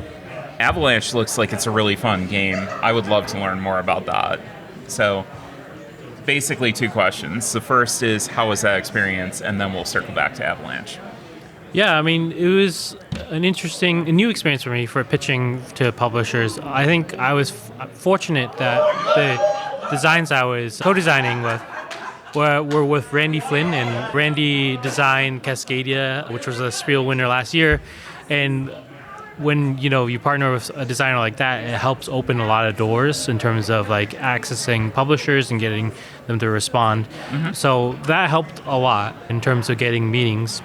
Avalanche looks like it's a really fun game. I would love to learn more about that. So basically 2 questions. The first is, how was that experience? And then we'll circle back to Avalanche. Yeah, I mean, it was a new experience for me for pitching to publishers. I think I was fortunate that the designs I was co-designing with were with Randy Flynn, and Randy designed Cascadia, which was a Spiel winner last year. And when you partner with a designer like that, it helps open a lot of doors in terms of like accessing publishers and getting them to respond. So that helped a lot in terms of getting meetings.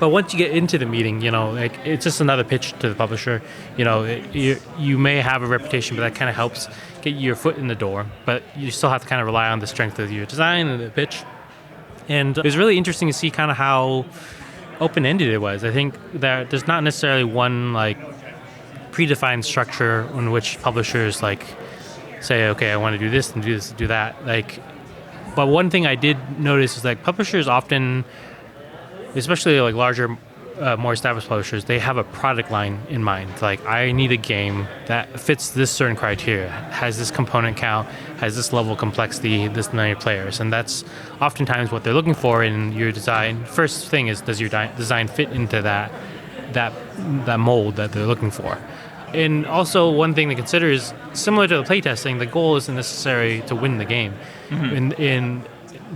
But once you get into the meeting, like it's just another pitch to the publisher. You may have a reputation, but that kind of helps get your foot in the door. But you still have to kind of rely on the strength of your design and the pitch. And it was really interesting to see kind of how open-ended it was. I think that there's not necessarily one like predefined structure in which publishers like say, okay, I want to do this and do this and do that. But one thing I did notice is like publishers often, especially like larger, more established publishers, they have a product line in mind. Like, I need a game that fits this certain criteria, has this component count, has this level of complexity, this many players, and that's oftentimes what they're looking for in your design. First thing is, does your design fit into that mold that they're looking for? And also, one thing to consider is, similar to the playtesting, the goal isn't necessarily to win the game. Mm-hmm. In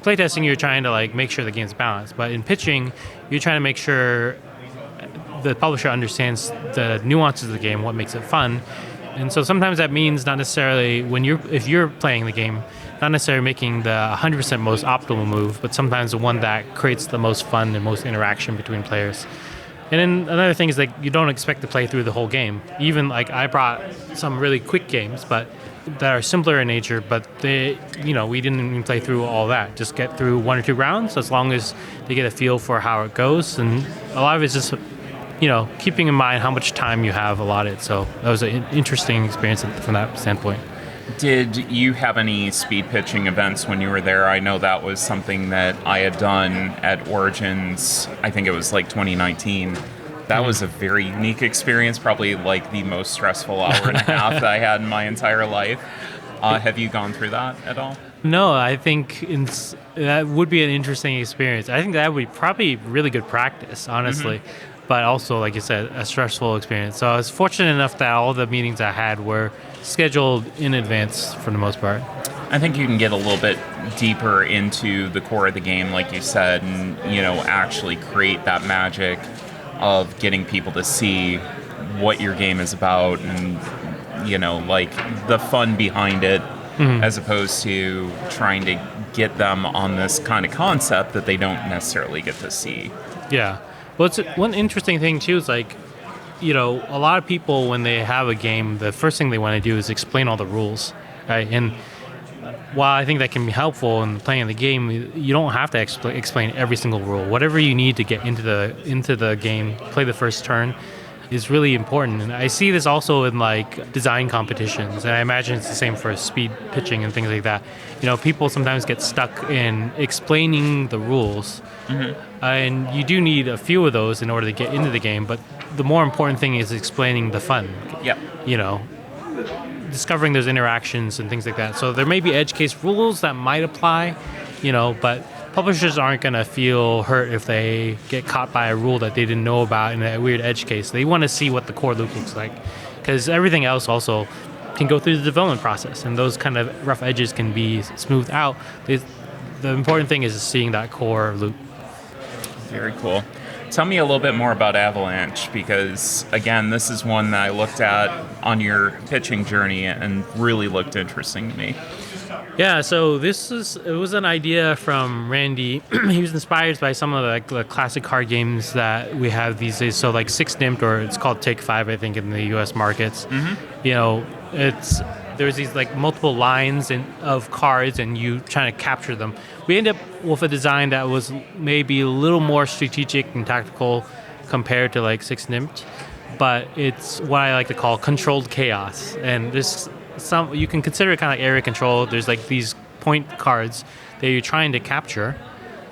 playtesting, you're trying to like make sure the game's balanced, but in pitching, you're trying to make sure the publisher understands the nuances of the game, what makes it fun. And so sometimes that means not necessarily if you're playing the game, not necessarily making the 100% most optimal move, but sometimes the one that creates the most fun and most interaction between players. And then another thing is like, you don't expect to play through the whole game. Even like, I brought some really quick games, but that are simpler in nature, but we didn't even play through all that. Just get through 1 or 2 rounds, as long as they get a feel for how it goes. And a lot of it's just, keeping in mind how much time you have allotted. So that was an interesting experience from that standpoint. Did you have any speed pitching events when you were there? I know that was something that I had done at Origins. I think it was like 2019. That was a very unique experience, probably like the most stressful hour and a half that I had in my entire life. Have you gone through that at all? No, I think that would be an interesting experience. I think that would be probably really good practice, honestly. Mm-hmm. But also, like you said, a stressful experience. So I was fortunate enough that all the meetings I had were scheduled in advance for the most part. I think you can get a little bit deeper into the core of the game, like you said, and actually create that magic of getting people to see what your game is about and like the fun behind it, mm-hmm. as opposed to trying to get them on this kind of concept that they don't necessarily get to see. Yeah. Well, it's one interesting thing too is like, a lot of people, when they have a game, the first thing they want to do is explain all the rules, right? And while I think that can be helpful in playing the game, you don't have to explain every single rule. Whatever you need to get into the game, play the first turn, is really important. And I see this also in like design competitions, and I imagine it's the same for speed pitching and things like that. People sometimes get stuck in explaining the rules, mm-hmm. And you do need a few of those in order to get into the game. But the more important thing is explaining the fun. Yeah. Discovering those interactions and things like that. So there may be edge case rules that might apply, but publishers aren't going to feel hurt if they get caught by a rule that they didn't know about in a weird edge case. They want to see what the core loop looks like, because everything else also can go through the development process, and those kind of rough edges can be smoothed out. The important thing is seeing that core loop. Very cool. Tell me a little bit more about Avalanche, because, again, this is one that I looked at on your pitching journey and really looked interesting to me. Yeah, so it was an idea from Randy. He was inspired by some of the classic card games that we have these days. So like Six Nimped, or it's called Take 5, I think, in the U.S. markets. Mm-hmm. There's these like multiple lines of cards, and you trying to capture them. We end up with a design that was maybe a little more strategic and tactical compared to like Six Nimped, but it's what I like to call controlled chaos. And there's you can consider it kind of like area control. There's like these point cards that you're trying to capture,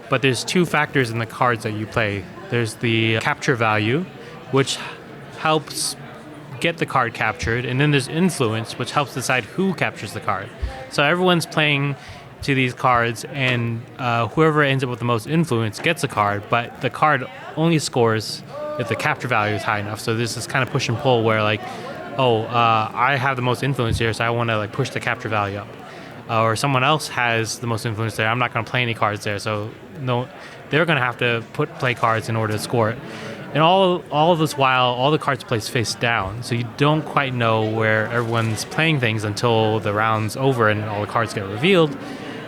but there's 2 factors in the cards that you play. There's the capture value, which helps get the card captured, and then there's influence, which helps decide who captures the card. So everyone's playing to these cards, and whoever ends up with the most influence gets a card, but the card only scores if the capture value is high enough. So this is kind of push and pull where like, I have the most influence here, so I want to like push the capture value up. Or someone else has the most influence there, I'm not going to play any cards there, so no, they're going to have to play cards in order to score it. And all of this while, all the cards placed face down, so you don't quite know where everyone's playing things until the round's over and all the cards get revealed.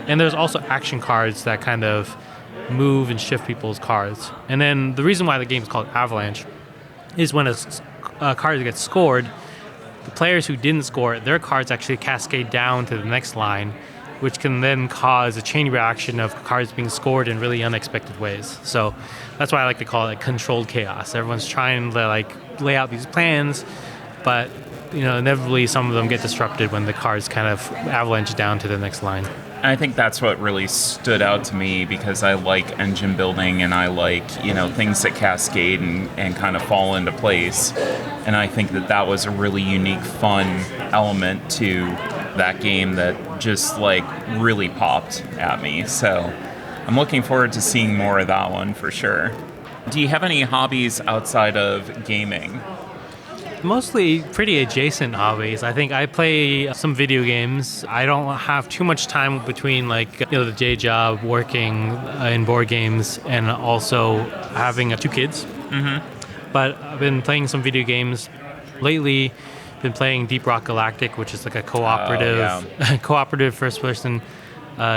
And there's also action cards that kind of move and shift people's cards. And then the reason why the game is called Avalanche is when a card gets scored, the players who didn't score it, their cards actually cascade down to the next line, which can then cause a chain reaction of cards being scored in really unexpected ways. So that's why I like to call it controlled chaos. Everyone's trying to lay out these plans, but inevitably some of them get disrupted when the cards kind of avalanche down to the next line. And I think that's what really stood out to me, because I like engine building and I like, things that cascade and kind of fall into place. And I think that was a really unique, fun element to that game that just really popped at me. So I'm looking forward to seeing more of that one for sure. Do you have any hobbies outside of gaming? Mostly pretty adjacent hobbies. I think I play some video games. I don't have too much time between the day job, working in board games, and also having 2 kids. Mm-hmm. But I've been playing some video games lately. Been playing Deep Rock Galactic, which is like a cooperative first-person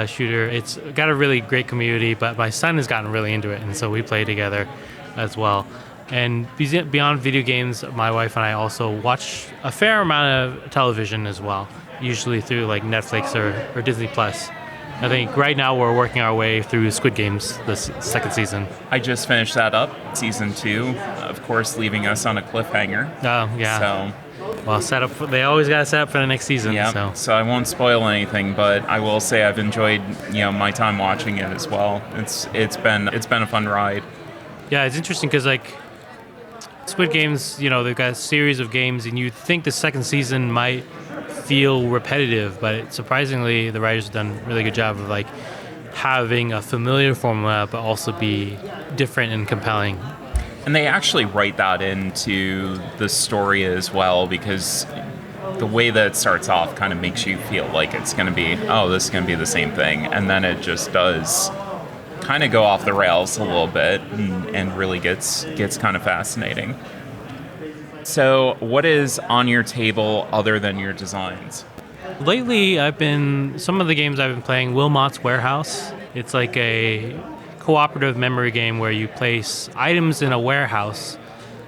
shooter. It's got a really great community, but my son has gotten really into it, and so we play together as well. And beyond video games, my wife and I also watch a fair amount of television as well, usually through Netflix or Disney Plus. I think right now we're working our way through Squid Games, this second season. I just finished that up, season 2, of course, leaving us on a cliffhanger. Oh, yeah. So, well, they always got to set up for the next season. Yeah, so I won't spoil anything, but I will say I've enjoyed my time watching it as well. It's been a fun ride. Yeah, it's interesting because Squid Games, they've got a series of games, and you'd think the second season might feel repetitive, but surprisingly, the writers have done a really good job of having a familiar formula, but also be different and compelling. And they actually write that into the story as well, because the way that it starts off kind of makes you feel like it's going to be, this is going to be the same thing, and then it just does kind of go off the rails a little bit and really gets kind of fascinating. So what is on your table other than your designs? Lately, some of the games I've been playing, Wilmot's Warehouse. It's like a cooperative memory game where you place items in a warehouse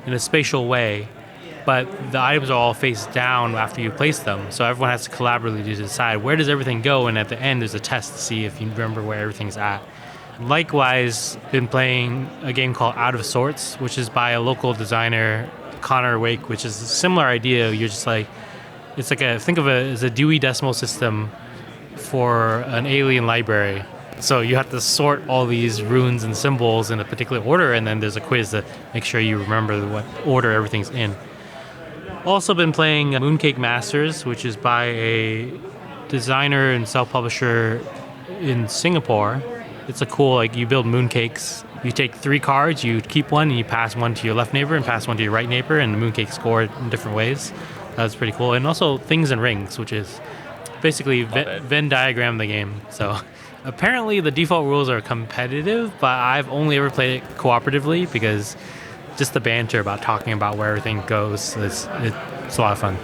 in a spatial way, but the items are all face down after you place them. So everyone has to collaboratively decide where does everything go, and at the end there's a test to see if you remember where everything's at. Likewise, been playing a game called Out of Sorts, which is by a local designer, Connor Wake, which is a similar idea. You're just think of it as a Dewey Decimal System for an alien library. So you have to sort all these runes and symbols in a particular order, and then there's a quiz to make sure you remember what order everything's in. Also been playing Mooncake Masters, which is by a designer and self-publisher in Singapore. It's a cool, you build mooncakes. You take 3 cards, you keep one, and you pass one to your left neighbor and pass one to your right neighbor, and the mooncakes score in different ways. That's pretty cool. And also Things and Rings, which is basically Venn diagram the game. So apparently the default rules are competitive, but I've only ever played it cooperatively because just the banter about talking about where everything goes, it's a lot of fun.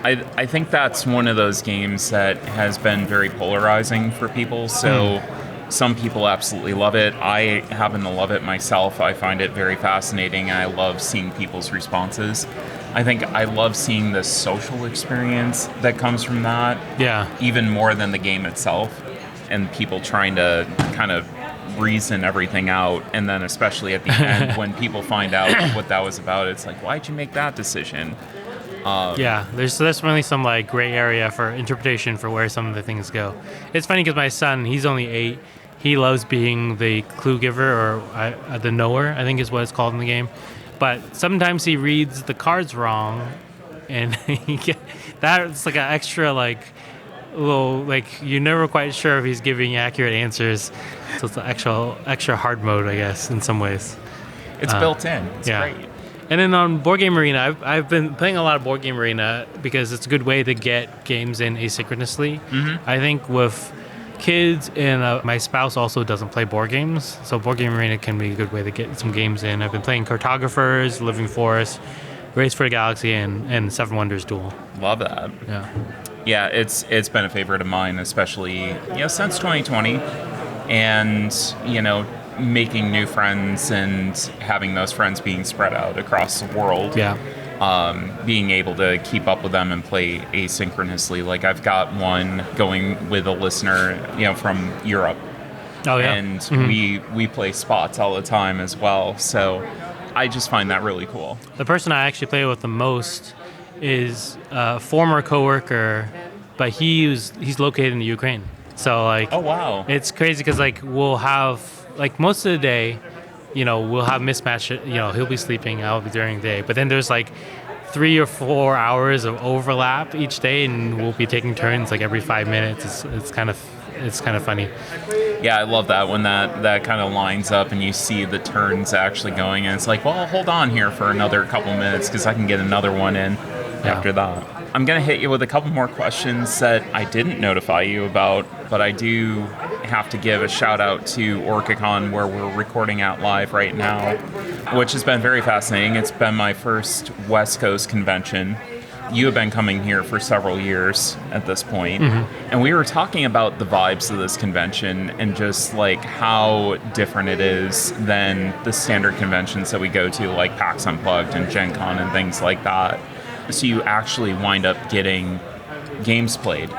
I think that's one of those games that has been very polarizing for people. So some people absolutely love it. I happen to love it myself. I find it very fascinating. I love seeing people's responses. I think I love seeing the social experience that comes from that. Yeah. Even more than the game itself. And people trying to kind of reason everything out. And then especially at the end, when people find out what that was about, it's like, why'd you make that decision? There's really some gray area for interpretation for where some of the things go. It's funny because my son, he's only 8. He loves being the clue giver or the knower, I think is what it's called in the game. But sometimes he reads the cards wrong, and that's an extra you're never quite sure if he's giving accurate answers. So it's an extra hard mode, I guess, in some ways. It's built in. It's great. And then on Board Game Arena, I've been playing a lot of Board Game Arena because it's a good way to get games in asynchronously. Mm-hmm. I think with kids and my spouse also doesn't play board games, so Board Game Arena can be a good way to get some games in. I've been playing Cartographers, Living Forest, Race for the Galaxy, and Seven Wonders Duel. Love that. Yeah. Yeah, it's been a favorite of mine, especially since 2020. and, making new friends and having those friends being spread out across the world. Yeah. Being able to keep up with them and play asynchronously. Like I've got one going with a listener, from Europe. Oh, yeah. And we play spots all the time as well. So I just find that really cool. The person I actually play with the most is a former coworker, but he's located in the Ukraine. So oh wow, it's crazy because we'll have most of the day, we'll have mismatch. He'll be sleeping, I'll be during the day, but then there's 3 or 4 hours of overlap each day, and we'll be taking turns every 5 minutes. It's kind of funny. Yeah, I love that when that kind of lines up and you see the turns actually going, and it's well, hold on here for another couple minutes because I can get another one in after that. I'm going to hit you with a couple more questions that I didn't notify you about, but I do have to give a shout out to OrcaCon, where we're recording out live right now, which has been very fascinating. It's been my first West Coast convention. You have been coming here for several years at this point. And we were talking about the vibes of this convention and just how different it is than the standard conventions that we go to, like PAX Unplugged and Gen Con and things like that. So you actually wind up getting games played.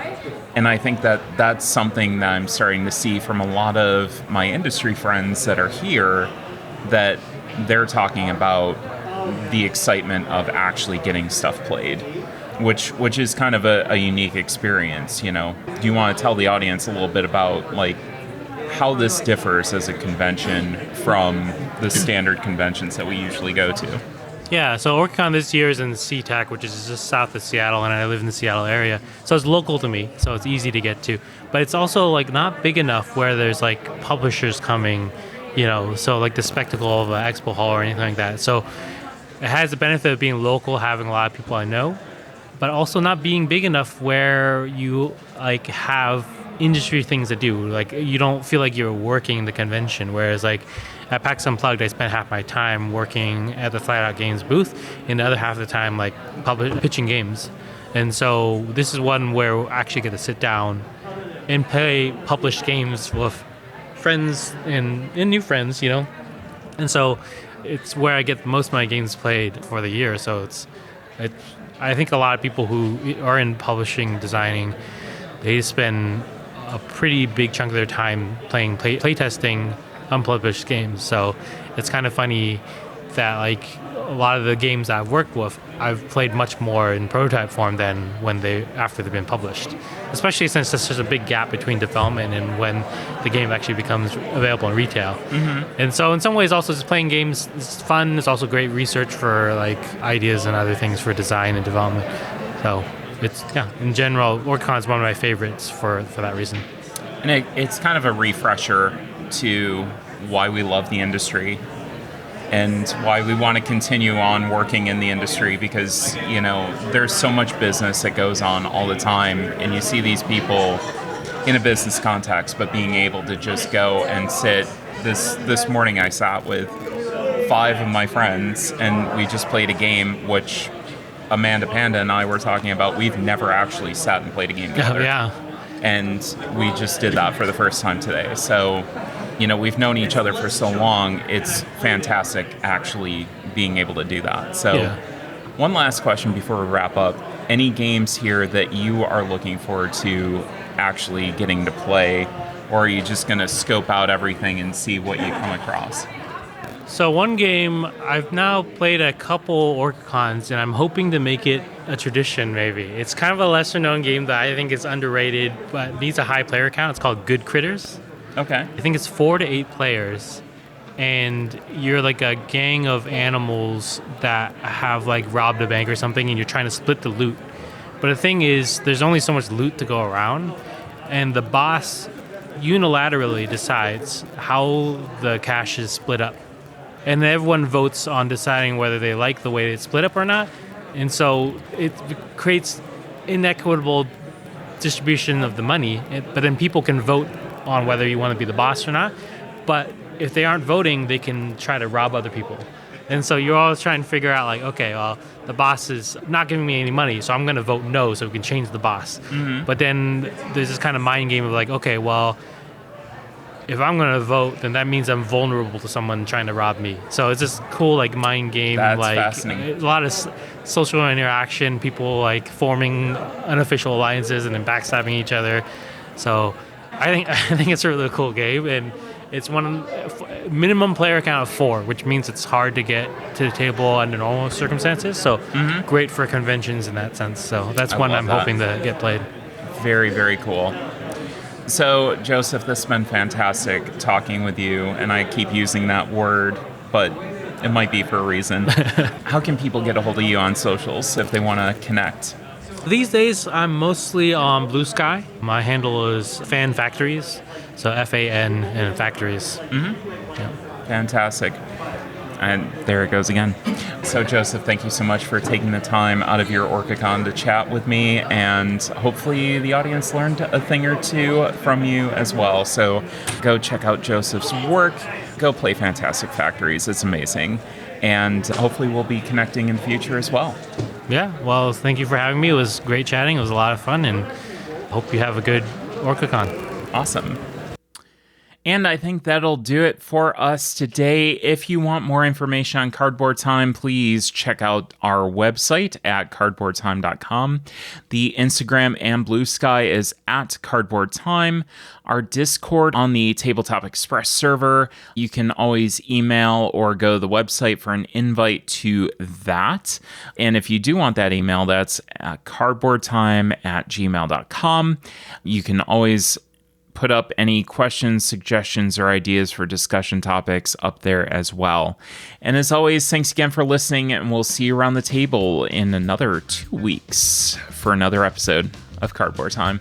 And I think that that's something that I'm starting to see from a lot of my industry friends that are here, that they're talking about the excitement of actually getting stuff played, which is kind of a unique experience. Do you want to tell the audience a little bit about how this differs as a convention from the standard conventions that we usually go to? Yeah, so OrcaCon this year is in SeaTac, which is just south of Seattle, and I live in the Seattle area. So it's local to me, so it's easy to get to. But it's also not big enough where there's publishers coming, so the spectacle of an expo hall or anything like that. So it has the benefit of being local, having a lot of people I know, but also not being big enough where you have industry things to do. You don't feel like you're working the convention, whereas at PAX Unplugged, I spent half my time working at the Flat Out Games booth, and the other half of the time pitching games. And so this is one where we'll actually get to sit down and play published games with friends and new friends, And so it's where I get most of my games played for the year. So I think a lot of people who are in publishing, designing, they spend a pretty big chunk of their time playing playtesting unpublished games. So it's kind of funny that a lot of the games I've worked with, I've played much more in prototype form than after they've been published. Especially since there's such a big gap between development and when the game actually becomes available in retail. And so in some ways also just playing games is fun. It's also great research for ideas and other things for design and development. So in general, OrcaCon is one of my favorites for that reason. And it's kind of a refresher to why we love the industry and why we want to continue on working in the industry, because there's so much business that goes on all the time, and you see these people in a business context, but being able to just go and sit. This morning I sat with 5 of my friends and we just played a game which Amanda Panda and I were talking about. We've never actually sat and played a game together. Yeah. And we just did that for the first time today. So we've known each other for so long, it's fantastic actually being able to do that. So One last question before we wrap up. Any games here that you are looking forward to actually getting to play, or are you just going to scope out everything and see what you come across? So one game, I've now played a couple OrcaCons, and I'm hoping to make it a tradition maybe. It's kind of a lesser known game that I think is underrated, but needs a high player count. It's called Good Critters. Okay. I think it's 4 to 8 players, and you're a gang of animals that have robbed a bank or something, and you're trying to split the loot. But the thing is, there's only so much loot to go around, and the boss unilaterally decides how the cash is split up. And everyone votes on deciding whether they like the way it's split up or not. And so it creates inequitable distribution of the money, but then people can vote on whether you want to be the boss or not. But if they aren't voting, they can try to rob other people. And so you're always trying to figure out okay, well, the boss is not giving me any money, so I'm going to vote no so we can change the boss. But then there's this kind of mind game of okay, well, if I'm going to vote, then that means I'm vulnerable to someone trying to rob me. So it's this cool like mind game, That's like fascinating. a lot of social interaction, people like forming unofficial alliances and then backstabbing each other. So I think it's a really cool game, and it's one minimum player count of 4, which means it's hard to get to the table under normal circumstances. So great for conventions in that sense. So that's one I'm hoping to get played. Very, very cool. So, Joseph, this has been fantastic talking with you, and I keep using that word, but it might be for a reason. How can people get a hold of you on socials if they want to connect? These days, I'm mostly on Blue Sky. My handle is Fan Factories, so FAN and Factories. Yeah. Fantastic. And there it goes again. So, Joseph, thank you so much for taking the time out of your OrcaCon to chat with me, and hopefully the audience learned a thing or two from you as well. So go check out Joseph's work. Go play Fantastic Factories. It's amazing. And hopefully we'll be connecting in the future as well. Yeah, well, thank you for having me. It was great chatting. It was a lot of fun, and hope you have a good OrcaCon. Awesome. And I think that'll do it for us today. If you want more information on Cardboard Time, please check out our website at cardboardtime.com. The Instagram and Blue Sky is at Cardboard Time. Our Discord on the Tabletop Express server, you can always email or go to the website for an invite to that. And if you do want that email, that's at cardboardtime@gmail.com. You can always put up any questions, suggestions, or ideas for discussion topics up there as well. And as always, thanks again for listening, and we'll see you around the table in another 2 weeks for another episode of Cardboard Time.